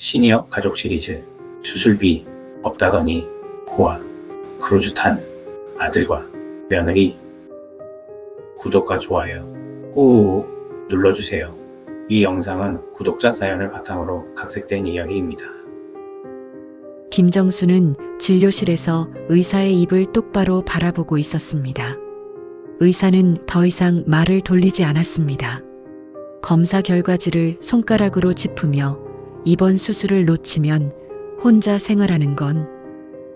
시니어 가족 시리즈 수술비 없다더니 호화 크루즈 탄 아들과 며느리. 구독과 좋아요 꾹 눌러주세요. 이 영상은 구독자 사연을 바탕으로 각색된 이야기입니다. 김정수는 진료실에서 의사의 입을 똑바로 바라보고 있었습니다. 의사는 더 이상 말을 돌리지 않았습니다. 검사 결과지를 손가락으로 짚으며 이번 수술을 놓치면 혼자 생활하는 건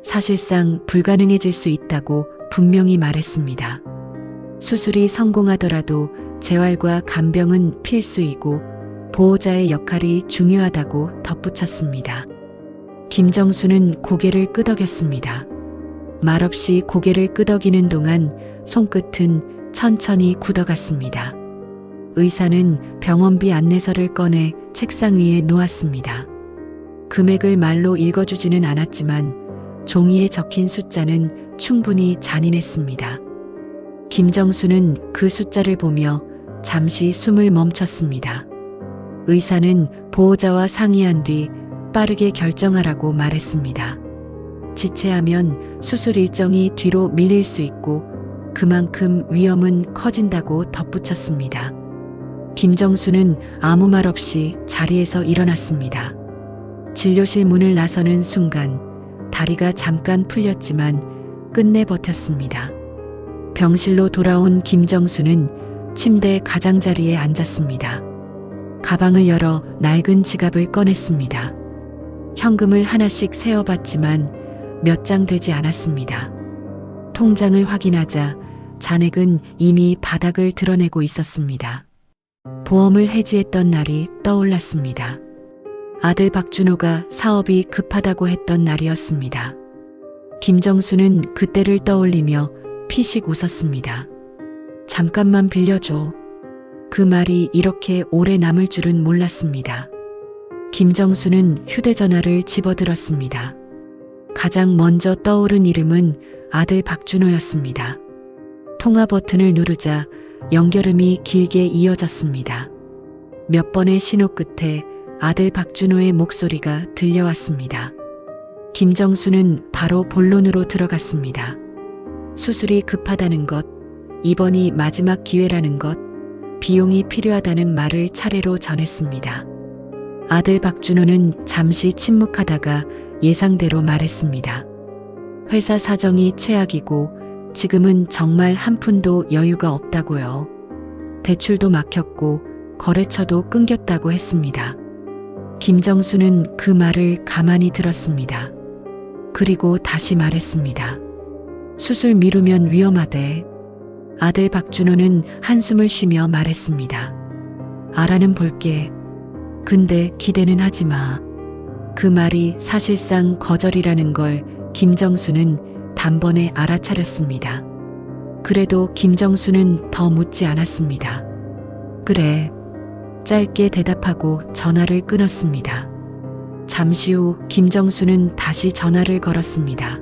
사실상 불가능해질 수 있다고 분명히 말했습니다. 수술이 성공하더라도 재활과 간병은 필수이고 보호자의 역할이 중요하다고 덧붙였습니다. 김정수는 고개를 끄덕였습니다. 말없이 고개를 끄덕이는 동안 손끝은 천천히 굳어갔습니다. 의사는 병원비 안내서를 꺼내 책상 위에 놓았습니다. 금액을 말로 읽어주지는 않았지만 종이에 적힌 숫자는 충분히 잔인했습니다. 김정수는 그 숫자를 보며 잠시 숨을 멈췄습니다. 의사는 보호자와 상의한 뒤 빠르게 결정하라고 말했습니다. 지체하면 수술 일정이 뒤로 밀릴 수 있고 그만큼 위험은 커진다고 덧붙였습니다. 김정수는 아무 말 없이 자리에서 일어났습니다. 진료실 문을 나서는 순간 다리가 잠깐 풀렸지만 끝내 버텼습니다. 병실로 돌아온 김정수는 침대 가장자리에 앉았습니다. 가방을 열어 낡은 지갑을 꺼냈습니다. 현금을 하나씩 세어봤지만 몇 장 되지 않았습니다. 통장을 확인하자 잔액은 이미 바닥을 드러내고 있었습니다. 보험을 해지했던 날이 떠올랐습니다. 아들 박준호가 사업이 급하다고 했던 날이었습니다. 김정수는 그때를 떠올리며 피식 웃었습니다. 잠깐만 빌려줘. 그 말이 이렇게 오래 남을 줄은 몰랐습니다. 김정수는 휴대전화를 집어들었습니다. 가장 먼저 떠오른 이름은 아들 박준호였습니다. 통화 버튼을 누르자 연결음이 길게 이어졌습니다. 몇 번의 신호 끝에 아들 박준호의 목소리가 들려왔습니다. 김정수는 바로 본론으로 들어갔습니다. 수술이 급하다는 것, 이번이 마지막 기회라는 것, 비용이 필요하다는 말을 차례로 전했습니다. 아들 박준호는 잠시 침묵하다가 예상대로 말했습니다. 회사 사정이 최악이고 지금은 정말 한 푼도 여유가 없다고요. 대출도 막혔고 거래처도 끊겼다고 했습니다. 김정수는 그 말을 가만히 들었습니다. 그리고 다시 말했습니다. 수술 미루면 위험하대. 아들 박준호는 한숨을 쉬며 말했습니다. 알아는 볼게. 근데 기대는 하지 마. 그 말이 사실상 거절이라는 걸 김정수는 단번에 알아차렸습니다. 그래도 김정수는 더 묻지 않았습니다. 그래. 짧게 대답하고 전화를 끊었습니다. 잠시 후 김정수는 다시 전화를 걸었습니다.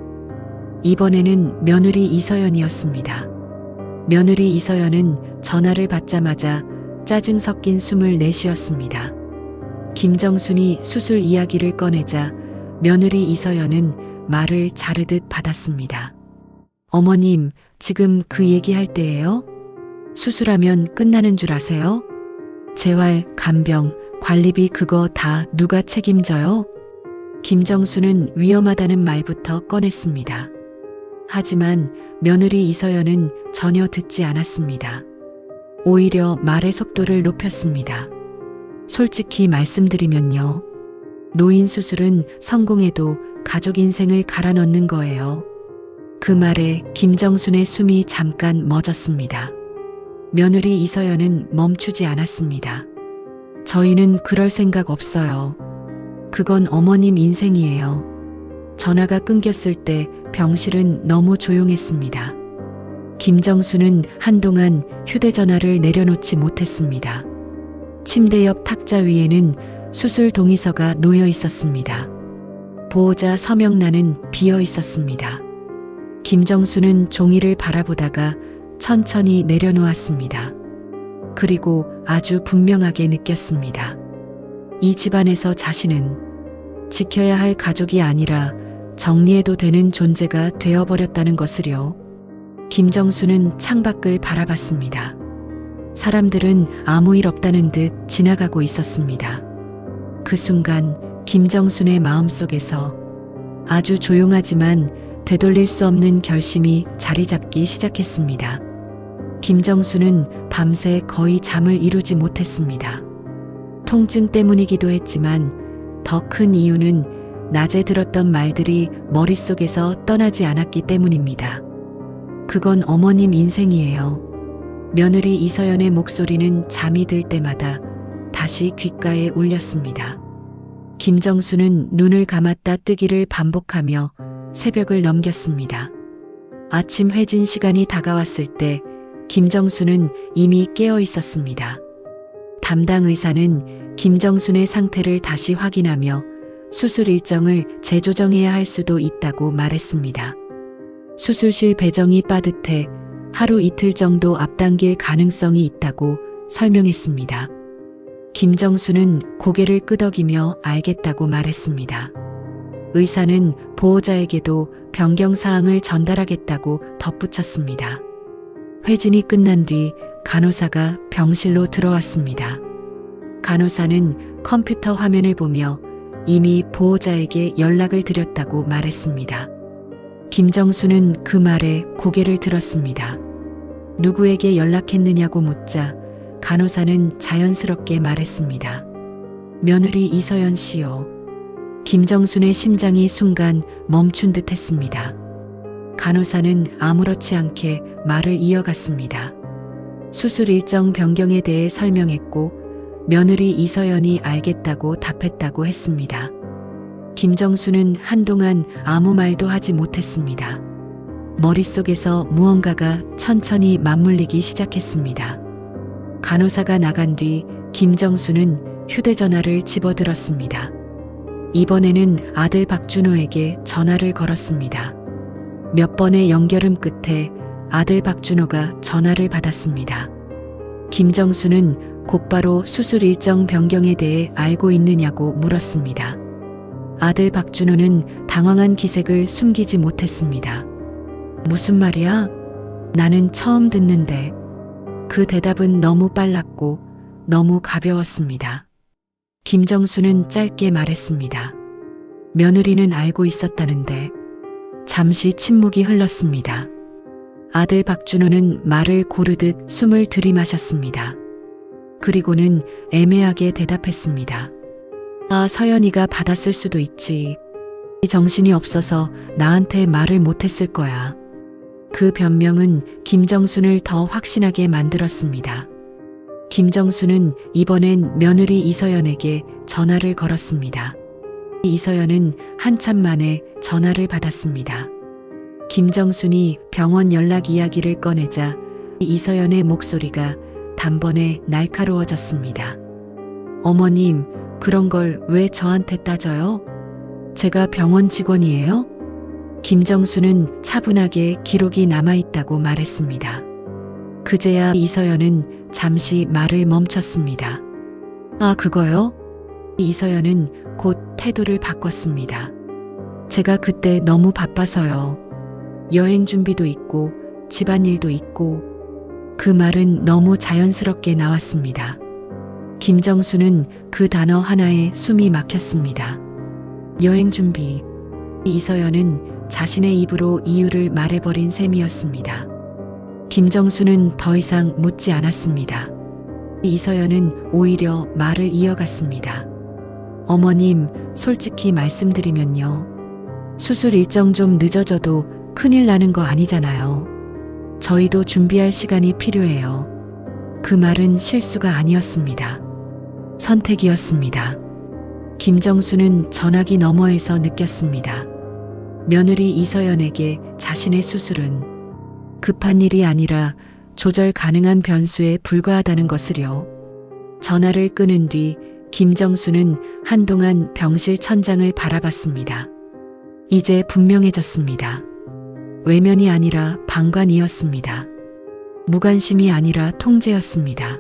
이번에는 며느리 이서연이었습니다. 며느리 이서연은 전화를 받자마자 짜증 섞인 숨을 내쉬었습니다. 김정순이 수술 이야기를 꺼내자 며느리 이서연은 말을 자르듯 받았습니다. 어머님, 지금 그 얘기할 때예요? 수술하면 끝나는 줄 아세요? 재활, 간병, 관리비 그거 다 누가 책임져요? 김정수는 위험하다는 말부터 꺼냈습니다. 하지만 며느리 이서연은 전혀 듣지 않았습니다. 오히려 말의 속도를 높였습니다. 솔직히 말씀드리면요. 노인 수술은 성공해도 가족 인생을 갈아 넣는 거예요. 그 말에 김정순의 숨이 잠깐 멎었습니다. 며느리 이서연은 멈추지 않았습니다. 저희는 그럴 생각 없어요. 그건 어머님 인생이에요. 전화가 끊겼을 때 병실은 너무 조용했습니다. 김정수는 한동안 휴대전화를 내려놓지 못했습니다. 침대 옆 탁자 위에는 수술 동의서가 놓여 있었습니다. 보호자 서명란은 비어 있었습니다. 김정수는 종이를 바라보다가 천천히 내려놓았습니다. 그리고 아주 분명하게 느꼈습니다. 이 집안에서 자신은 지켜야 할 가족이 아니라 정리해도 되는 존재가 되어버렸다는 것을요. 김정수는 창밖을 바라봤습니다. 사람들은 아무 일 없다는 듯 지나가고 있었습니다. 그 순간 김정순의 마음속에서 아주 조용하지만 되돌릴 수 없는 결심이 자리 잡기 시작했습니다. 김정수는 밤새 거의 잠을 이루지 못했습니다. 통증 때문이기도 했지만 더 큰 이유는 낮에 들었던 말들이 머릿속에서 떠나지 않았기 때문입니다. 그건 어머님 인생이에요. 며느리 이서연의 목소리는 잠이 들 때마다 다시 귓가에 울렸습니다. 김정수는 눈을 감았다 뜨기를 반복하며 새벽을 넘겼습니다. 아침 회진 시간이 다가왔을 때 김정수는 이미 깨어 있었습니다. 담당 의사는 김정순의 상태를 다시 확인하며 수술 일정을 재조정해야 할 수도 있다고 말했습니다. 수술실 배정이 빠듯해 하루 이틀 정도 앞당길 가능성이 있다고 설명했습니다. 김정수는 고개를 끄덕이며 알겠다고 말했습니다. 의사는 보호자에게도 변경 사항을 전달하겠다고 덧붙였습니다. 회진이 끝난 뒤 간호사가 병실로 들어왔습니다. 간호사는 컴퓨터 화면을 보며 이미 보호자에게 연락을 드렸다고 말했습니다. 김정수는 그 말에 고개를 들었습니다. 누구에게 연락했느냐고 묻자 간호사는 자연스럽게 말했습니다. 며느리 이서연 씨요. 김정순의 심장이 순간 멈춘 듯 했습니다. 간호사는 아무렇지 않게 말을 이어갔습니다. 수술 일정 변경에 대해 설명했고 며느리 이서연이 알겠다고 답했다고 했습니다. 김정수는 한동안 아무 말도 하지 못했습니다. 머릿속에서 무언가가 천천히 맞물리기 시작했습니다. 간호사가 나간 뒤 김정수는 휴대전화를 집어들었습니다. 이번에는 아들 박준호에게 전화를 걸었습니다. 몇 번의 연결음 끝에 아들 박준호가 전화를 받았습니다. 김정수는 곧바로 수술 일정 변경에 대해 알고 있느냐고 물었습니다. 아들 박준호는 당황한 기색을 숨기지 못했습니다. 무슨 말이야? 나는 처음 듣는데. 그 대답은 너무 빨랐고 너무 가벼웠습니다. 김정수는 짧게 말했습니다. 며느리는 알고 있었다는데. 잠시 침묵이 흘렀습니다. 아들 박준호는 말을 고르듯 숨을 들이마셨습니다. 그리고는 애매하게 대답했습니다. 아, 서연이가 받았을 수도 있지. 정신이 없어서 나한테 말을 못했을 거야. 그 변명은 김정순을 더 확신하게 만들었습니다. 김정수는 이번엔 며느리 이서연에게 전화를 걸었습니다. 이서연은 한참 만에 전화를 받았습니다. 김정순이 병원 연락 이야기를 꺼내자 이서연의 목소리가 단번에 날카로워졌습니다. 어머님, 그런 걸 왜 저한테 따져요? 제가 병원 직원이에요? 김정수는 차분하게 기록이 남아있다고 말했습니다. 그제야 이서연은 잠시 말을 멈췄습니다. 아, 그거요? 이서연은 곧 태도를 바꿨습니다. 제가 그때 너무 바빠서요. 여행 준비도 있고 집안일도 있고. 그 말은 너무 자연스럽게 나왔습니다. 김정수는 그 단어 하나에 숨이 막혔습니다. 여행 준비. 이서연은 자신의 입으로 이유를 말해버린 셈이었습니다. 김정수는 더 이상 묻지 않았습니다. 이서연은 오히려 말을 이어갔습니다. 어머님, 솔직히 말씀드리면요. 수술 일정 좀 늦어져도 큰일 나는 거 아니잖아요. 저희도 준비할 시간이 필요해요. 그 말은 실수가 아니었습니다. 선택이었습니다. 김정수는 전화기 너머에서 느꼈습니다. 며느리 이서연에게 자신의 수술은 급한 일이 아니라 조절 가능한 변수에 불과하다는 것을요. 전화를 끊은 뒤 김정수는 한동안 병실 천장을 바라봤습니다. 이제 분명해졌습니다. 외면이 아니라 방관이었습니다. 무관심이 아니라 통제였습니다.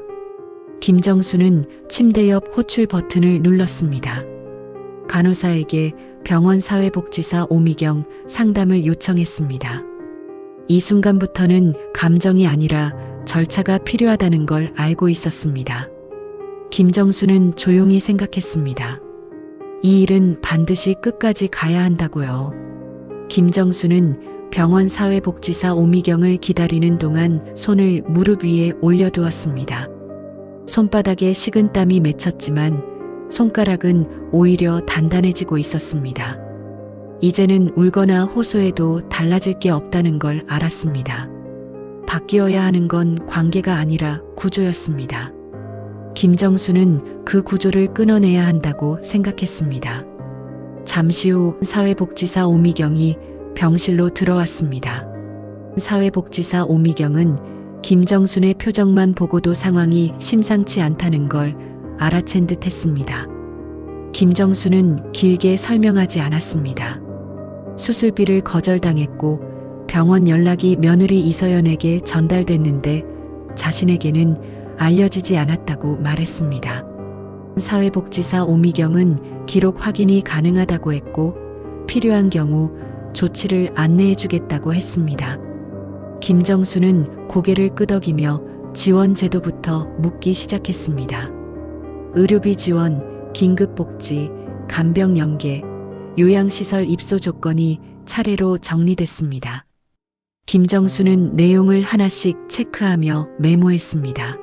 김정수는 침대 옆 호출 버튼을 눌렀습니다. 간호사에게 병원 사회복지사 오미경 상담을 요청했습니다. 이 순간부터는 감정이 아니라 절차가 필요하다는 걸 알고 있었습니다. 김정수는 조용히 생각했습니다. 이 일은 반드시 끝까지 가야 한다고요. 김정수는 병원 사회복지사 오미경을 기다리는 동안 손을 무릎 위에 올려두었습니다. 손바닥에 식은땀이 맺혔지만 손가락은 오히려 단단해지고 있었습니다. 이제는 울거나 호소해도 달라질 게 없다는 걸 알았습니다. 바뀌어야 하는 건 관계가 아니라 구조였습니다. 김정수는 그 구조를 끊어내야 한다고 생각했습니다. 잠시 후 사회복지사 오미경이 병실로 들어왔습니다. 사회복지사 오미경은 김정순의 표정만 보고도 상황이 심상치 않다는 걸 알아챈 듯 했습니다. 김정수는 길게 설명하지 않았습니다. 수술비를 거절당했고 병원 연락이 며느리 이서연에게 전달됐는데 자신에게는 알려지지 않았다고 말했습니다. 사회복지사 오미경은 기록 확인이 가능하다고 했고 필요한 경우 조치를 안내해 주겠다고 했습니다. 김정수는 고개를 끄덕이며 지원 제도부터 묻기 시작했습니다. 의료비 지원, 긴급복지, 간병 연계, 요양시설 입소 조건이 차례로 정리됐습니다. 김정수는 내용을 하나씩 체크하며 메모했습니다.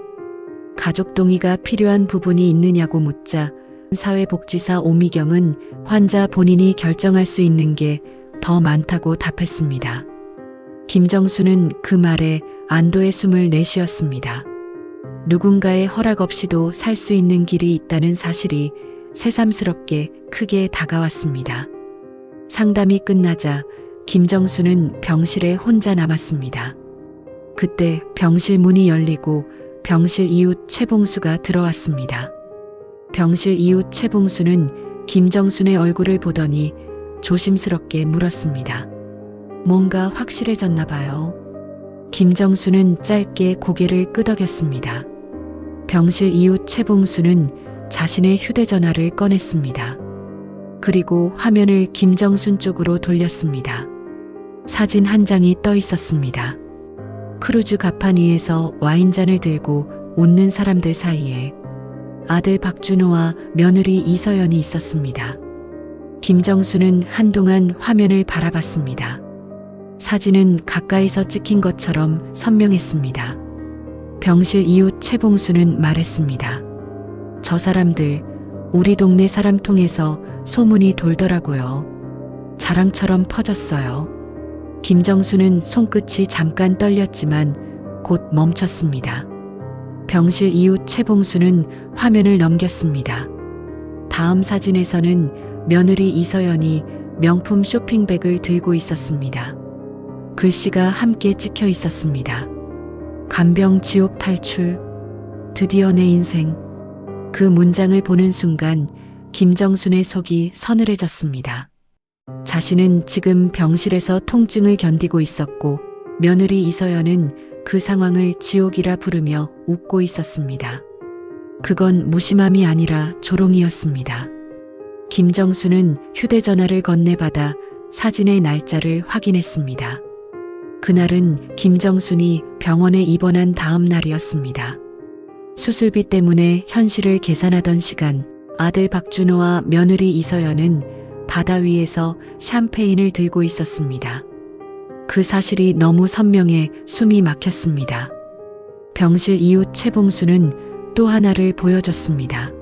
가족 동의가 필요한 부분이 있느냐고 묻자 사회복지사 오미경은 환자 본인이 결정할 수 있는 게 더 많다고 답했습니다. 김정수는 그 말에 안도의 숨을 내쉬었습니다. 누군가의 허락 없이도 살 수 있는 길이 있다는 사실이 새삼스럽게 크게 다가왔습니다. 상담이 끝나자 김정수는 병실에 혼자 남았습니다. 그때 병실 문이 열리고 병실 이웃 최봉수가 들어왔습니다. 병실 이웃 최봉수는 김정순의 얼굴을 보더니 조심스럽게 물었습니다. 뭔가 확실해졌나 봐요. 김정수는 짧게 고개를 끄덕였습니다. 병실 이웃 최봉수는 자신의 휴대전화를 꺼냈습니다. 그리고 화면을 김정순 쪽으로 돌렸습니다. 사진 한 장이 떠 있었습니다. 크루즈 갑판 위에서 와인잔을 들고 웃는 사람들 사이에 아들 박준호와 며느리 이서연이 있었습니다. 김정수는 한동안 화면을 바라봤습니다. 사진은 가까이서 찍힌 것처럼 선명했습니다. 병실 이웃 최봉수는 말했습니다. 저 사람들 우리 동네 사람 통해서 소문이 돌더라고요. 자랑처럼 퍼졌어요. 김정수는 손끝이 잠깐 떨렸지만 곧 멈췄습니다. 병실 이웃 최봉수는 화면을 넘겼습니다. 다음 사진에서는 며느리 이서연이 명품 쇼핑백을 들고 있었습니다. 글씨가 함께 찍혀 있었습니다. 간병 지옥 탈출. 드디어 내 인생. 그 문장을 보는 순간 김정순의 속이 서늘해졌습니다. 자신은 지금 병실에서 통증을 견디고 있었고 며느리 이서연은 그 상황을 지옥이라 부르며 웃고 있었습니다. 그건 무심함이 아니라 조롱이었습니다. 김정수는 휴대전화를 건네받아 사진의 날짜를 확인했습니다. 그날은 김정순이 병원에 입원한 다음 날이었습니다. 수술비 때문에 현실을 계산하던 시간 아들 박준호와 며느리 이서연은 바다 위에서 샴페인을 들고 있었습니다. 그 사실이 너무 선명해 숨이 막혔습니다. 병실 이웃 최봉수는 또 하나를 보여줬습니다.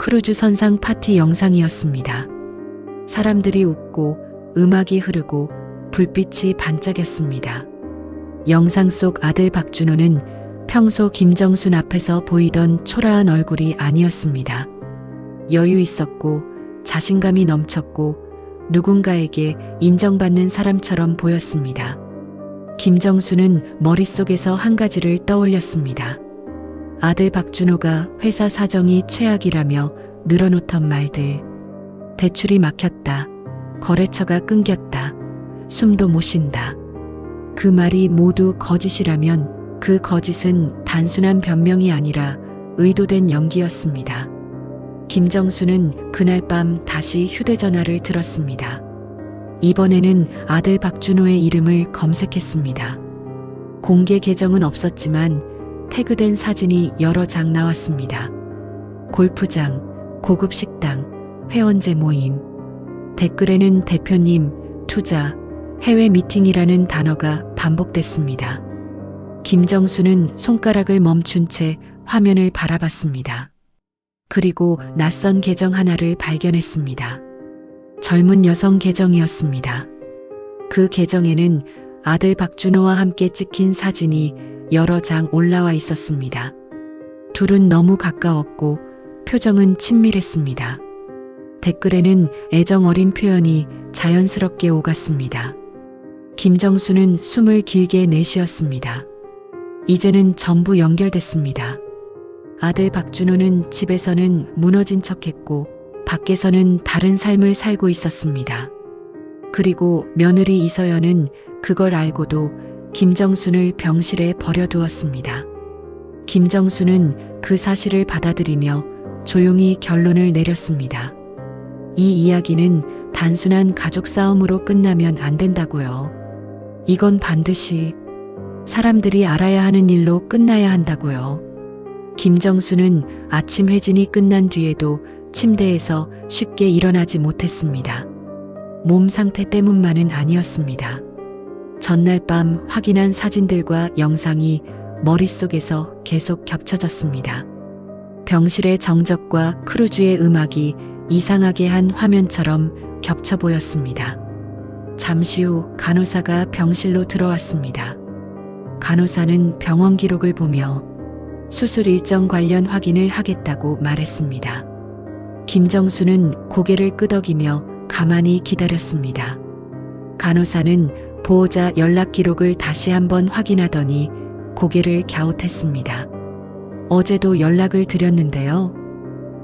크루즈 선상 파티 영상이었습니다. 사람들이 웃고 음악이 흐르고 불빛이 반짝였습니다. 영상 속 아들 박준호는 평소 김정순 앞에서 보이던 초라한 얼굴이 아니었습니다. 여유 있었고 자신감이 넘쳤고 누군가에게 인정받는 사람처럼 보였습니다. 김정수는 머릿속에서 한 가지를 떠올렸습니다. 아들 박준호가 회사 사정이 최악이라며 늘어놓던 말들. 대출이 막혔다. 거래처가 끊겼다. 숨도 못 쉰다. 그 말이 모두 거짓이라면 그 거짓은 단순한 변명이 아니라 의도된 연기였습니다. 김정수는 그날 밤 다시 휴대전화를 들었습니다. 이번에는 아들 박준호의 이름을 검색했습니다. 공개 계정은 없었지만 태그된 사진이 여러 장 나왔습니다. 골프장, 고급 식당, 회원제 모임. 댓글에는 대표님, 투자, 해외 미팅이라는 단어가 반복됐습니다. 김정수는 손가락을 멈춘 채 화면을 바라봤습니다. 그리고 낯선 계정 하나를 발견했습니다. 젊은 여성 계정이었습니다. 그 계정에는 아들 박준호와 함께 찍힌 사진이 여러 장 올라와 있었습니다. 둘은 너무 가까웠고 표정은 친밀했습니다. 댓글에는 애정 어린 표현이 자연스럽게 오갔습니다. 김정수는 숨을 길게 내쉬었습니다. 이제는 전부 연결됐습니다. 아들 박준호는 집에서는 무너진 척했고 밖에서는 다른 삶을 살고 있었습니다. 그리고 며느리 이서연은 그걸 알고도 김정순을 병실에 버려두었습니다. 김정수는 그 사실을 받아들이며 조용히 결론을 내렸습니다. 이 이야기는 단순한 가족 싸움으로 끝나면 안 된다고요. 이건 반드시 사람들이 알아야 하는 일로 끝나야 한다고요. 김정수는 아침 회진이 끝난 뒤에도 침대에서 쉽게 일어나지 못했습니다. 몸 상태 때문만은 아니었습니다. 전날 밤 확인한 사진들과 영상이 머릿속에서 계속 겹쳐졌습니다. 병실의 정적과 크루즈의 음악이 이상하게 한 화면처럼 겹쳐 보였습니다. 잠시 후 간호사가 병실로 들어왔습니다. 간호사는 병원 기록을 보며 수술 일정 관련 확인을 하겠다고 말했습니다. 김정수는 고개를 끄덕이며 가만히 기다렸습니다. 간호사는 보호자 연락 기록을 다시 한번 확인하더니 고개를 갸웃했습니다. 어제도 연락을 드렸는데요.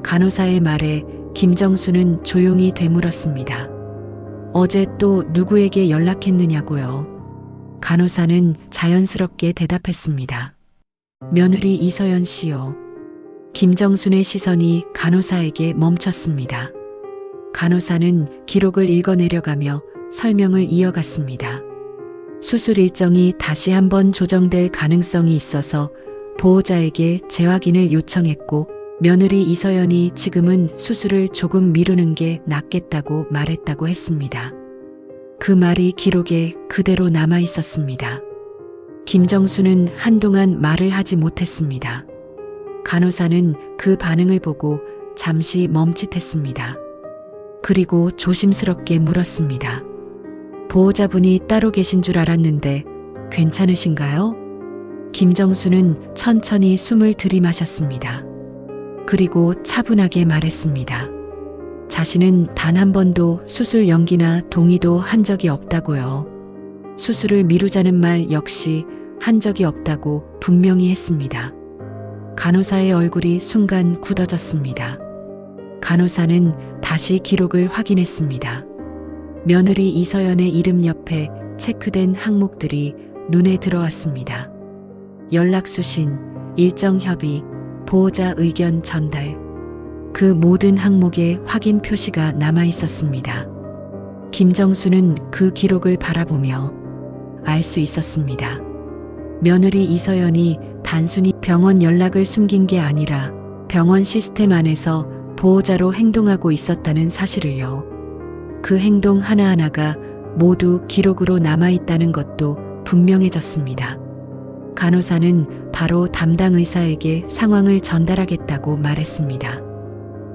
간호사의 말에 김정수는 조용히 되물었습니다. 어제 또 누구에게 연락했느냐고요. 간호사는 자연스럽게 대답했습니다. 며느리 이서연 씨요. 김정순의 시선이 간호사에게 멈췄습니다. 간호사는 기록을 읽어내려가며 설명을 이어갔습니다. 수술 일정이 다시 한번 조정될 가능성이 있어서 보호자에게 재확인을 요청했고 며느리 이서연이 지금은 수술을 조금 미루는 게 낫겠다고 말했다고 했습니다. 그 말이 기록에 그대로 남아 있었습니다. 김정수는 한동안 말을 하지 못했습니다. 간호사는 그 반응을 보고 잠시 멈칫했습니다. 그리고 조심스럽게 물었습니다. 보호자분이 따로 계신 줄 알았는데 괜찮으신가요? 김정수는 천천히 숨을 들이마셨습니다. 그리고 차분하게 말했습니다. 자신은 단 한 번도 수술 연기나 동의도 한 적이 없다고요. 수술을 미루자는 말 역시 한 적이 없다고 분명히 했습니다. 간호사의 얼굴이 순간 굳어졌습니다. 간호사는 다시 기록을 확인했습니다. 며느리 이서연의 이름 옆에 체크된 항목들이 눈에 들어왔습니다. 연락 수신, 일정 협의, 보호자 의견 전달. 그 모든 항목에 확인 표시가 남아 있었습니다. 김정수는 그 기록을 바라보며 알 수 있었습니다. 며느리 이서연이 단순히 병원 연락을 숨긴 게 아니라 병원 시스템 안에서 보호자로 행동하고 있었다는 사실을요. 그 행동 하나하나가 모두 기록으로 남아있다는 것도 분명해졌습니다. 간호사는 바로 담당 의사에게 상황을 전달하겠다고 말했습니다.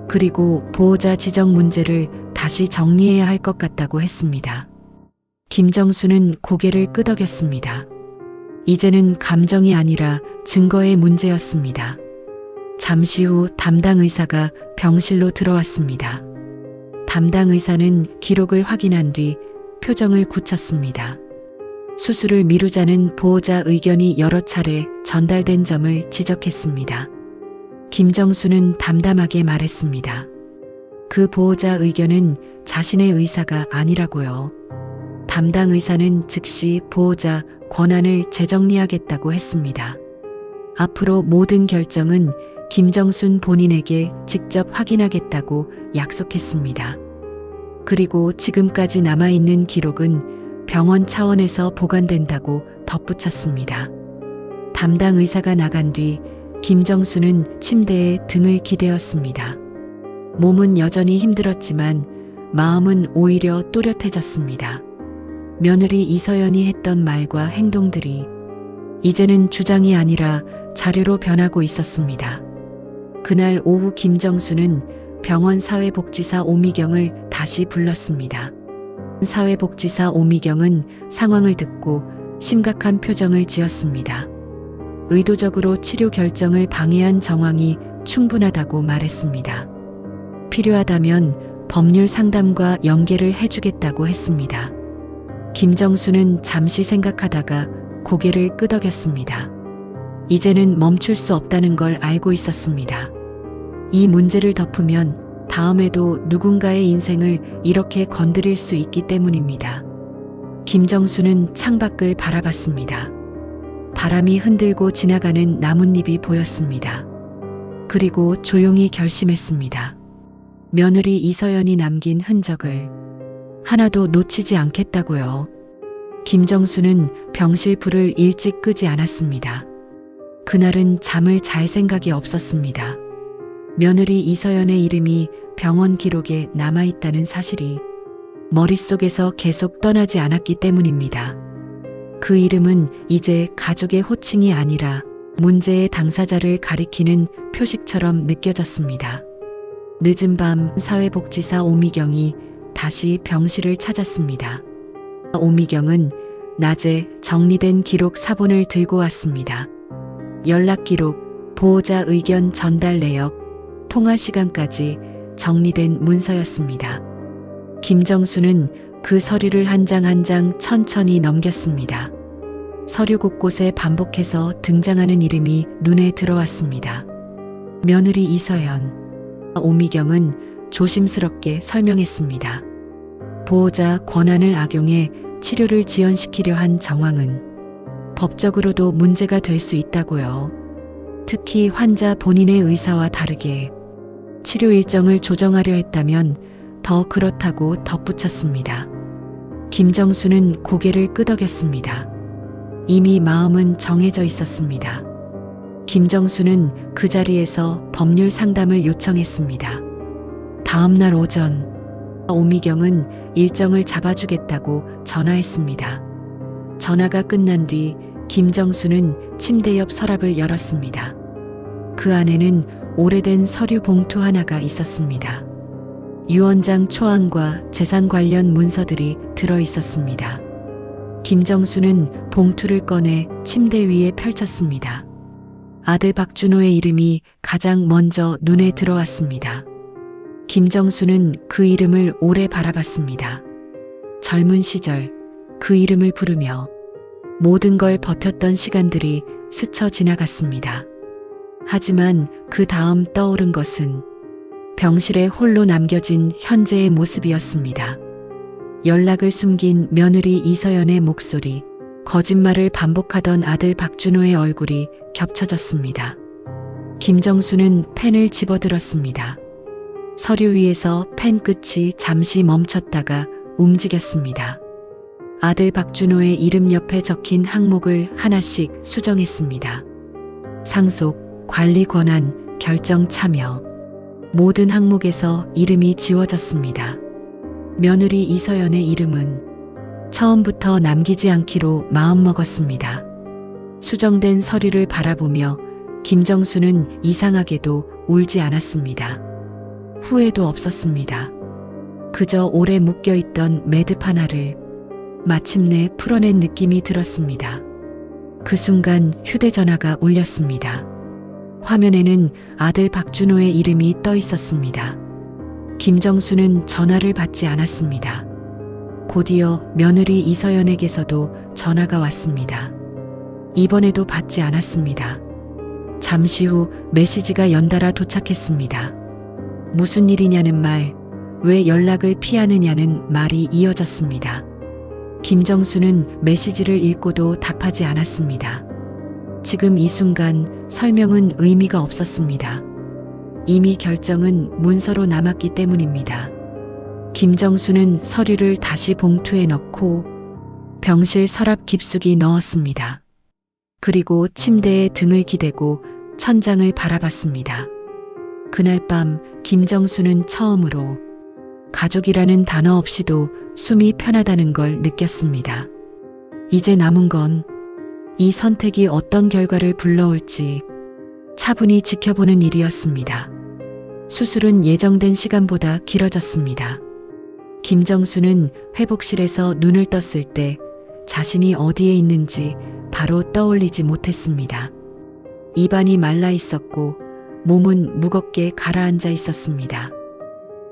그리고 보호자 지정 문제를 다시 정리해야 할 것 같다고 했습니다. 김정수는 고개를 끄덕였습니다. 이제는 감정이 아니라 증거의 문제였습니다. 잠시 후 담당 의사가 병실로 들어왔습니다. 담당 의사는 기록을 확인한 뒤 표정을 굳혔습니다. 수술을 미루자는 보호자 의견이 여러 차례 전달된 점을 지적했습니다. 김정수는 담담하게 말했습니다. 그 보호자 의견은 자신의 의사가 아니라고요. 담당 의사는 즉시 보호자 권한을 재정리하겠다고 했습니다. 앞으로 모든 결정은 김정순 본인에게 직접 확인하겠다고 약속했습니다. 그리고 지금까지 남아있는 기록은 병원 차원에서 보관된다고 덧붙였습니다. 담당 의사가 나간 뒤 김정순은 침대에 등을 기대었습니다. 몸은 여전히 힘들었지만 마음은 오히려 또렷해졌습니다. 며느리 이서연이 했던 말과 행동들이 이제는 주장이 아니라 자료로 변하고 있었습니다. 그날 오후 김정순은 병원 사회복지사 오미경을 다시 불렀습니다. 사회복지사 오미경은 상황을 듣고 심각한 표정을 지었습니다. 의도적으로 치료 결정을 방해한 정황이 충분하다고 말했습니다. 필요하다면 법률 상담과 연계를 해주겠다고 했습니다. 김정순은 잠시 생각하다가 고개를 끄덕였습니다. 이제는 멈출 수 없다는 걸 알고 있었습니다. 이 문제를 덮으면 다음에도 누군가의 인생을 이렇게 건드릴 수 있기 때문입니다. 김정순은 창밖을 바라봤습니다. 바람이 흔들고 지나가는 나뭇잎이 보였습니다. 그리고 조용히 결심했습니다. 며느리 이서연이 남긴 흔적을 하나도 놓치지 않겠다고요. 김정순은 병실 불을 일찍 끄지 않았습니다. 그날은 잠을 잘 생각이 없었습니다. 며느리 이서연의 이름이 병원 기록에 남아있다는 사실이 머릿속에서 계속 떠나지 않았기 때문입니다. 그 이름은 이제 가족의 호칭이 아니라 문제의 당사자를 가리키는 표식처럼 느껴졌습니다. 늦은 밤 사회복지사 오미경이 다시 병실을 찾았습니다. 오미경은 낮에 정리된 기록 사본을 들고 왔습니다. 연락 기록, 보호자 의견 전달 내역, 통화 시간까지 정리된 문서였습니다. 김정순은 그 서류를 한 장 한 장 천천히 넘겼습니다. 서류 곳곳에 반복해서 등장하는 이름이 눈에 들어왔습니다. 며느리 이서연. 오미경은 조심스럽게 설명했습니다. 보호자 권한을 악용해 치료를 지연시키려 한 정황은 법적으로도 문제가 될 수 있다고요. 특히 환자 본인의 의사와 다르게 치료 일정을 조정하려 했다면 더 그렇다고 덧붙였습니다. 김정순은 고개를 끄덕였습니다. 이미 마음은 정해져 있었습니다. 김정순은 그 자리에서 법률 상담을 요청했습니다. 다음 날 오전, 오미경은 일정을 잡아주겠다고 전화했습니다. 전화가 끝난 뒤 김정순은 침대 옆 서랍을 열었습니다. 그 안에는 오래된 서류 봉투 하나가 있었습니다. 유언장 초안과 재산 관련 문서들이 들어 있었습니다. 김정순은 봉투를 꺼내 침대 위에 펼쳤습니다. 아들 박준호의 이름이 가장 먼저 눈에 들어왔습니다. 김정순은 그 이름을 오래 바라봤습니다. 젊은 시절 그 이름을 부르며 모든 걸 버텼던 시간들이 스쳐 지나갔습니다. 하지만 그 다음 떠오른 것은 병실에 홀로 남겨진 현재의 모습이었습니다. 연락을 숨긴 며느리 이서연의 목소리, 거짓말을 반복하던 아들 박준호의 얼굴이 겹쳐졌습니다. 김정순은 펜을 집어들었습니다. 서류 위에서 펜 끝이 잠시 멈췄다가 움직였습니다. 아들 박준호의 이름 옆에 적힌 항목을 하나씩 수정했습니다. 상속, 관리 권한, 결정 참여. 모든 항목에서 이름이 지워졌습니다. 며느리 이서연의 이름은 처음부터 남기지 않기로 마음먹었습니다. 수정된 서류를 바라보며 김정순은 이상하게도 울지 않았습니다. 후회도 없었습니다. 그저 오래 묶여있던 매듭 하나를 마침내 풀어낸 느낌이 들었습니다. 그 순간 휴대전화가 울렸습니다. 화면에는 아들 박준호의 이름이 떠 있었습니다. 김정순은 전화를 받지 않았습니다. 곧이어 며느리 이서연에게서도 전화가 왔습니다. 이번에도 받지 않았습니다. 잠시 후 메시지가 연달아 도착했습니다. 무슨 일이냐는 말, 왜 연락을 피하느냐는 말이 이어졌습니다. 김정순은 메시지를 읽고도 답하지 않았습니다. 지금 이 순간 설명은 의미가 없었습니다. 이미 결정은 문서로 남았기 때문입니다. 김정수는 서류를 다시 봉투에 넣고 병실 서랍 깊숙이 넣었습니다. 그리고 침대에 등을 기대고 천장을 바라봤습니다. 그날 밤 김정수는 처음으로 가족이라는 단어 없이도 숨이 편하다는 걸 느꼈습니다. 이제 남은 건 이 선택이 어떤 결과를 불러올지 차분히 지켜보는 일이었습니다. 수술은 예정된 시간보다 길어졌습니다. 김정수는 회복실에서 눈을 떴을 때 자신이 어디에 있는지 바로 떠올리지 못했습니다. 입안이 말라 있었고 몸은 무겁게 가라앉아 있었습니다.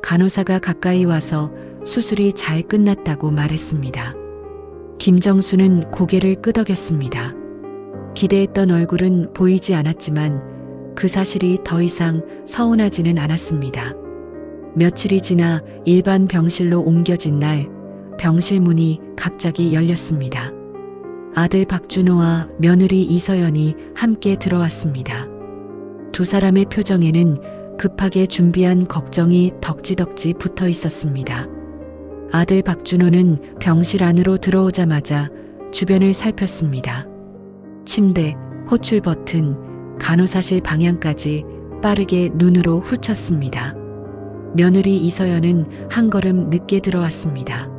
간호사가 가까이 와서 수술이 잘 끝났다고 말했습니다. 김정수는 고개를 끄덕였습니다. 기대했던 얼굴은 보이지 않았지만 그 사실이 더 이상 서운하지는 않았습니다. 며칠이 지나 일반 병실로 옮겨진 날 병실 문이 갑자기 열렸습니다. 아들 박준호와 며느리 이서연이 함께 들어왔습니다. 두 사람의 표정에는 급하게 준비한 걱정이 덕지덕지 붙어 있었습니다. 아들 박준호는 병실 안으로 들어오자마자 주변을 살폈습니다. 침대, 호출 버튼, 간호사실 방향까지 빠르게 눈으로 훑었습니다. 며느리 이서연은 한 걸음 늦게 들어왔습니다.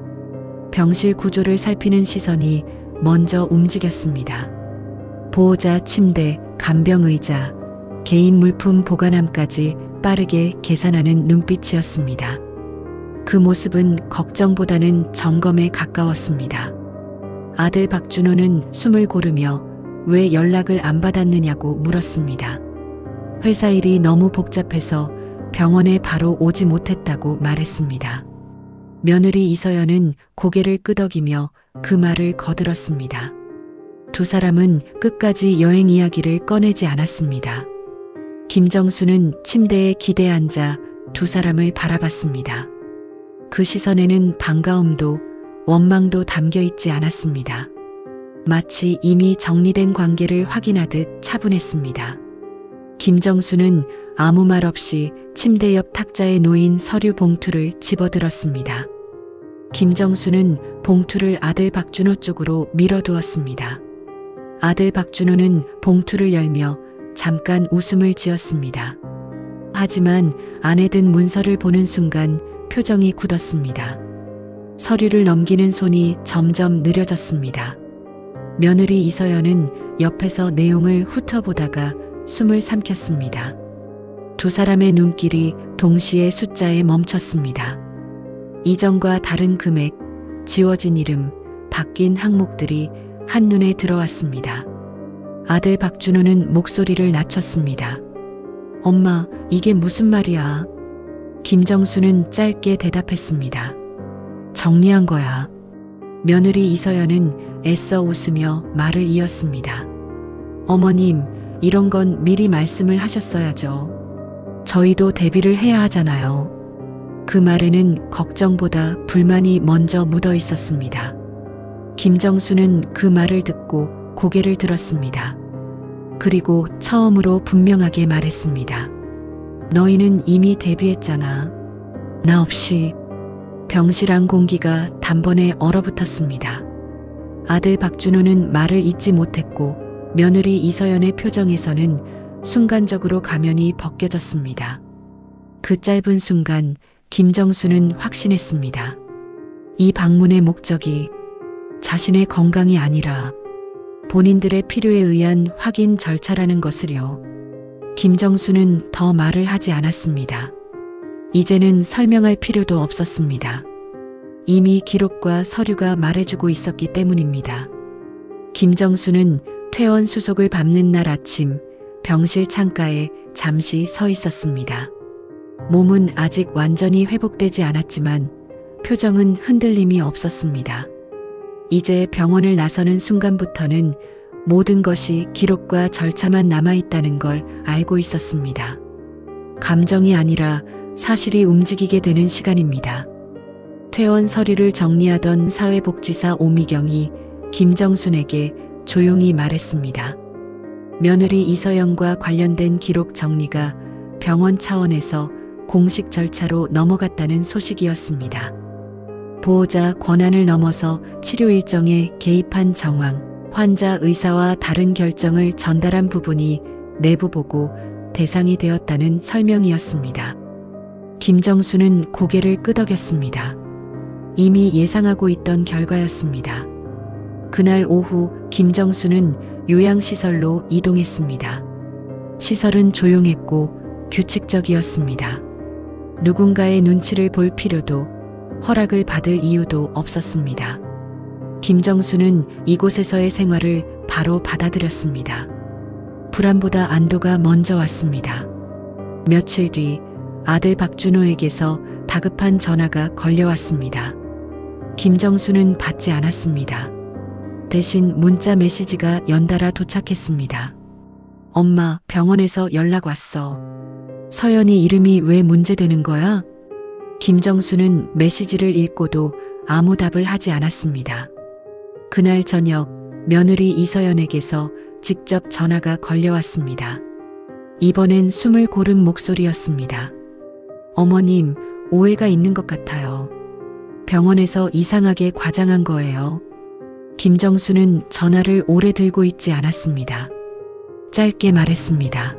병실 구조를 살피는 시선이 먼저 움직였습니다. 보호자 침대, 간병 의자, 개인 물품 보관함까지 빠르게 계산하는 눈빛이었습니다. 그 모습은 걱정보다는 점검에 가까웠습니다. 아들 박준호는 숨을 고르며 왜 연락을 안 받았느냐고 물었습니다. 회사 일이 너무 복잡해서 병원에 바로 오지 못했다고 말했습니다. 며느리 이서연은 고개를 끄덕이며 그 말을 거들었습니다. 두 사람은 끝까지 여행 이야기를 꺼내지 않았습니다. 김정수는 침대에 기대 앉아 두 사람을 바라봤습니다. 그 시선에는 반가움도 원망도 담겨 있지 않았습니다. 마치 이미 정리된 관계를 확인하듯 차분했습니다. 김정수는 아무 말 없이 침대 옆 탁자에 놓인 서류 봉투를 집어들었습니다. 김정수는 봉투를 아들 박준호 쪽으로 밀어두었습니다. 아들 박준호는 봉투를 열며 잠깐 웃음을 지었습니다. 하지만 안에 든 문서를 보는 순간 표정이 굳었습니다. 서류를 넘기는 손이 점점 느려졌습니다. 며느리 이서연은 옆에서 내용을 훑어보다가 숨을 삼켰습니다. 두 사람의 눈길이 동시에 숫자에 멈췄습니다. 이전과 다른 금액, 지워진 이름, 바뀐 항목들이 한눈에 들어왔습니다. 아들 박준호는 목소리를 낮췄습니다. 엄마, 이게 무슨 말이야? 김정수는 짧게 대답했습니다. 정리한 거야. 며느리 이서연은 애써 웃으며 말을 이었습니다. 어머님, 이런 건 미리 말씀을 하셨어야죠. 저희도 대비를 해야 하잖아요. 그 말에는 걱정보다 불만이 먼저 묻어 있었습니다. 김정수는 그 말을 듣고 고개를 들었습니다. 그리고 처음으로 분명하게 말했습니다. 너희는 이미 데뷔했잖아. 나 없이. 병실 안 공기가 단번에 얼어붙었습니다. 아들 박준호는 말을 잇지 못했고 며느리 이서연의 표정에서는 순간적으로 가면이 벗겨졌습니다. 그 짧은 순간 김정수는 확신했습니다. 이 방문의 목적이 자신의 건강이 아니라 본인들의 필요에 의한 확인 절차라는 것을요. 김정수는 더 말을 하지 않았습니다. 이제는 설명할 필요도 없었습니다. 이미 기록과 서류가 말해주고 있었기 때문입니다. 김정수는 퇴원 수속을 밟는 날 아침 병실 창가에 잠시 서 있었습니다. 몸은 아직 완전히 회복되지 않았지만 표정은 흔들림이 없었습니다. 이제 병원을 나서는 순간부터는 모든 것이 기록과 절차만 남아있다는 걸 알고 있었습니다. 감정이 아니라 사실이 움직이게 되는 시간입니다. 퇴원 서류를 정리하던 사회복지사 오미경이 김정순에게 조용히 말했습니다. 며느리 이서연과 관련된 기록 정리가 병원 차원에서 공식 절차로 넘어갔다는 소식이었습니다. 보호자 권한을 넘어서 치료 일정에 개입한 정황, 환자 의사와 다른 결정을 전달한 부분이 내부 보고 대상이 되었다는 설명이었습니다. 김정수는 고개를 끄덕였습니다. 이미 예상하고 있던 결과였습니다. 그날 오후 김정수는 요양시설로 이동했습니다. 시설은 조용했고 규칙적이었습니다. 누군가의 눈치를 볼 필요도 허락을 받을 이유도 없었습니다. 김정수는 이곳에서의 생활을 바로 받아들였습니다. 불안보다 안도가 먼저 왔습니다. 며칠 뒤 아들 박준호에게서 다급한 전화가 걸려왔습니다. 김정수는 받지 않았습니다. 대신 문자 메시지가 연달아 도착했습니다. 엄마, 병원에서 연락 왔어. 서연이 이름이 왜 문제되는 거야? 김정수는 메시지를 읽고도 아무 답을 하지 않았습니다. 그날 저녁 며느리 이서연에게서 직접 전화가 걸려왔습니다. 이번엔 숨을 고른 목소리였습니다. 어머님, 오해가 있는 것 같아요. 병원에서 이상하게 과장한 거예요. 김정수는 전화를 오래 들고 있지 않았습니다. 짧게 말했습니다.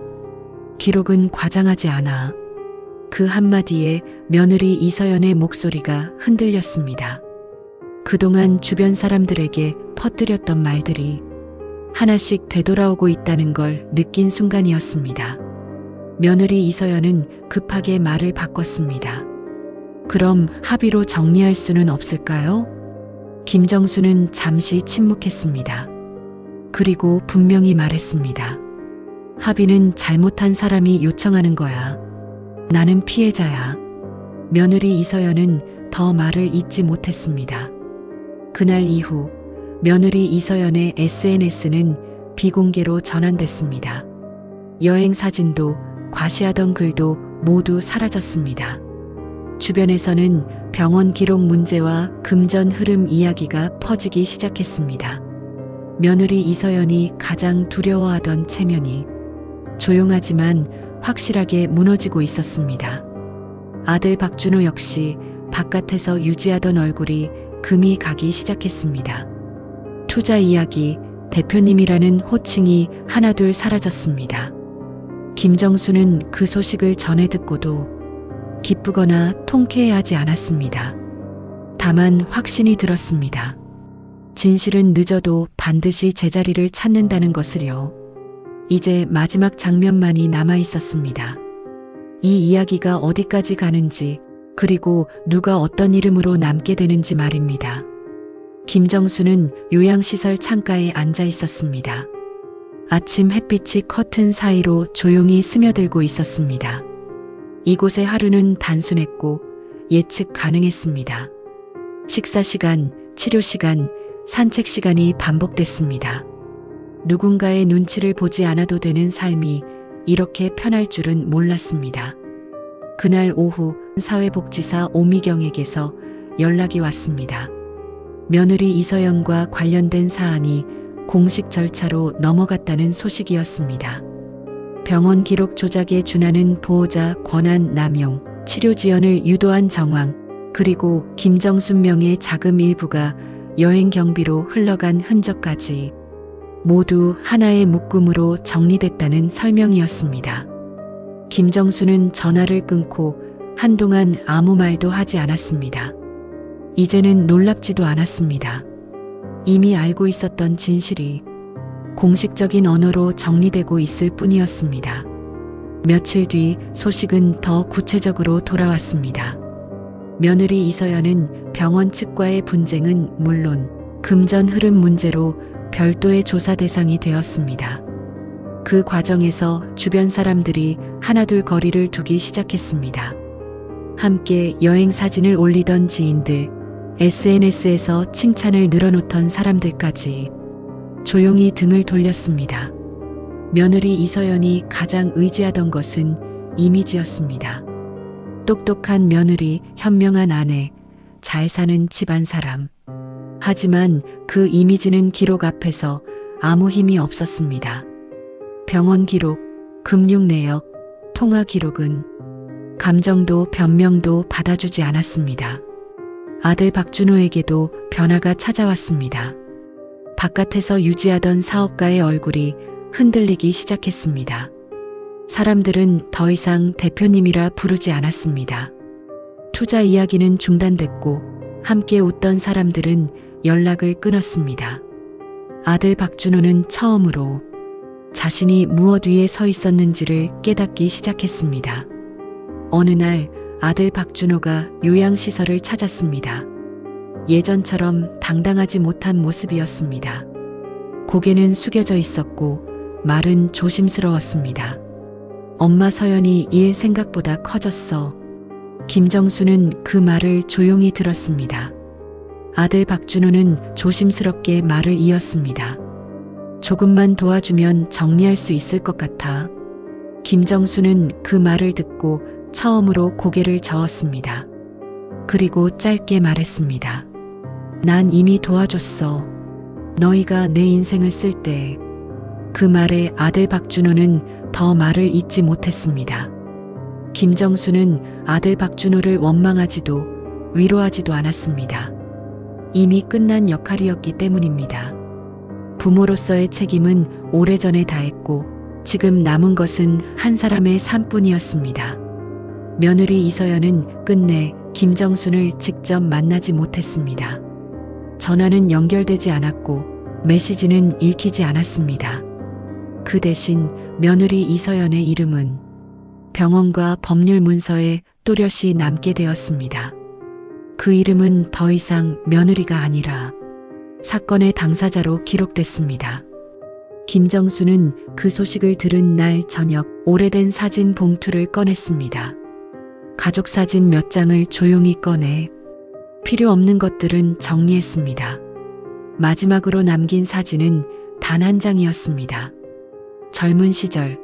기록은 과장하지 않아. 그 한마디에 며느리 이서연의 목소리가 흔들렸습니다. 그동안 주변 사람들에게 퍼뜨렸던 말들이 하나씩 되돌아오고 있다는 걸 느낀 순간이었습니다. 며느리 이서연은 급하게 말을 바꿨습니다. 그럼 합의로 정리할 수는 없을까요? 김정수는 잠시 침묵했습니다. 그리고 분명히 말했습니다. 합의는 잘못한 사람이 요청하는 거야. 나는 피해자야. 며느리 이서연은 더 말을 잇지 못했습니다. 그날 이후 며느리 이서연의 SNS는 비공개로 전환됐습니다. 여행 사진도 과시하던 글도 모두 사라졌습니다. 주변에서는 병원 기록 문제와 금전 흐름 이야기가 퍼지기 시작했습니다. 며느리 이서연이 가장 두려워하던 체면이 조용하지만 확실하게 무너지고 있었습니다. 아들 박준호 역시 바깥에서 유지하던 얼굴이 금이 가기 시작했습니다. 투자 이야기, 대표님이라는 호칭이 하나둘 사라졌습니다. 김정수는 그 소식을 전해 듣고도 기쁘거나 통쾌해하지 않았습니다. 다만 확신이 들었습니다. 진실은 늦어도 반드시 제자리를 찾는다는 것을요. 이제 마지막 장면만이 남아 있었습니다. 이 이야기가 어디까지 가는지, 그리고 누가 어떤 이름으로 남게 되는지 말입니다. 김정수는 요양시설 창가에 앉아 있었습니다. 아침 햇빛이 커튼 사이로 조용히 스며들고 있었습니다. 이곳의 하루는 단순했고 예측 가능했습니다. 식사 시간, 치료 시간, 산책 시간이 반복됐습니다. 누군가의 눈치를 보지 않아도 되는 삶이 이렇게 편할 줄은 몰랐습니다. 그날 오후 사회복지사 오미경에게서 연락이 왔습니다. 며느리 이서연과 관련된 사안이 공식 절차로 넘어갔다는 소식이었습니다. 병원 기록 조작에 준하는 보호자 권한 남용, 치료 지연을 유도한 정황, 그리고 김정순 명의 자금 일부가 여행 경비로 흘러간 흔적까지 모두 하나의 묶음으로 정리됐다는 설명이었습니다. 김정수는 전화를 끊고 한동안 아무 말도 하지 않았습니다. 이제는 놀랍지도 않았습니다. 이미 알고 있었던 진실이 공식적인 언어로 정리되고 있을 뿐이었습니다. 며칠 뒤 소식은 더 구체적으로 돌아왔습니다. 며느리 이서연은 병원 측과의 분쟁은 물론 금전 흐름 문제로 별도의 조사 대상이 되었습니다. 그 과정에서 주변 사람들이 하나둘 거리를 두기 시작했습니다. 함께 여행 사진을 올리던 지인들, SNS에서 칭찬을 늘어놓던 사람들까지 조용히 등을 돌렸습니다. 며느리 이서연이 가장 의지하던 것은 이미지였습니다. 똑똑한 며느리, 현명한 아내, 잘 사는 집안 사람. 하지만 그 이미지는 기록 앞에서 아무 힘이 없었습니다. 병원 기록, 금융 내역, 통화 기록은 감정도 변명도 받아주지 않았습니다. 아들 박준호에게도 변화가 찾아왔습니다. 바깥에서 유지하던 사업가의 얼굴이 흔들리기 시작했습니다. 사람들은 더 이상 대표님이라 부르지 않았습니다. 투자 이야기는 중단됐고 함께 웃던 사람들은 연락을 끊었습니다. 아들 박준호는 처음으로 자신이 무엇 위에 서 있었는지를 깨닫기 시작했습니다. 어느 날 아들 박준호가 요양시설을 찾았습니다. 예전처럼 당당하지 못한 모습이었습니다. 고개는 숙여져 있었고 말은 조심스러웠습니다. 엄마 서연이 일 생각보다 커졌어. 김정수는 그 말을 조용히 들었습니다. 아들 박준호는 조심스럽게 말을 이었습니다. 조금만 도와주면 정리할 수 있을 것 같아. 김정수는 그 말을 듣고 처음으로 고개를 저었습니다. 그리고 짧게 말했습니다. 난 이미 도와줬어. 너희가 내 인생을 쓸 때. 그 말에 아들 박준호는 더 말을 잇지 못했습니다. 김정수는 아들 박준호를 원망하지도 위로하지도 않았습니다. 이미 끝난 역할이었기 때문입니다. 부모로서의 책임은 오래전에 다했고 지금 남은 것은 한 사람의 삶뿐이었습니다. 며느리 이서연은 끝내 김정순을 직접 만나지 못했습니다. 전화는 연결되지 않았고 메시지는 읽히지 않았습니다. 그 대신 며느리 이서연의 이름은 병원과 법률 문서에 또렷이 남게 되었습니다. 그 이름은 더 이상 며느리가 아니라 사건의 당사자로 기록됐습니다. 김정수는 그 소식을 들은 날 저녁 오래된 사진 봉투를 꺼냈습니다. 가족 사진 몇 장을 조용히 꺼내 필요 없는 것들은 정리했습니다. 마지막으로 남긴 사진은 단 한 장이었습니다. 젊은 시절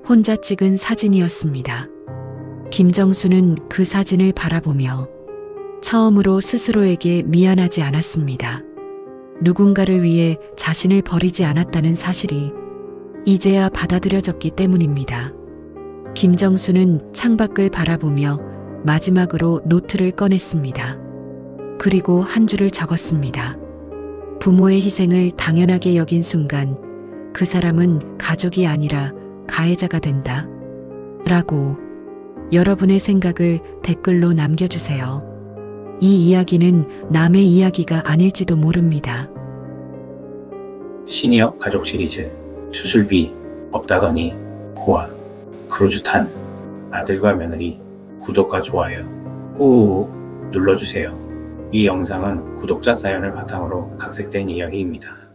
혼자 찍은 사진이었습니다. 김정수는 그 사진을 바라보며 처음으로 스스로에게 미안하지 않았습니다. 누군가를 위해 자신을 버리지 않았다는 사실이 이제야 받아들여졌기 때문입니다. 김정수는 창밖을 바라보며 마지막으로 노트를 꺼냈습니다. 그리고 한 줄을 적었습니다. 부모의 희생을 당연하게 여긴 순간 그 사람은 가족이 아니라 가해자가 된다. 라고. 여러분의 생각을 댓글로 남겨주세요. 이 이야기는 남의 이야기가 아닐지도 모릅니다. 시니어 가족 시리즈 수술비 없다더니 고아 크루즈탄 아들과 며느리 구독과 좋아요 꾹 눌러주세요. 이 영상은 구독자 사연을 바탕으로 각색된 이야기입니다.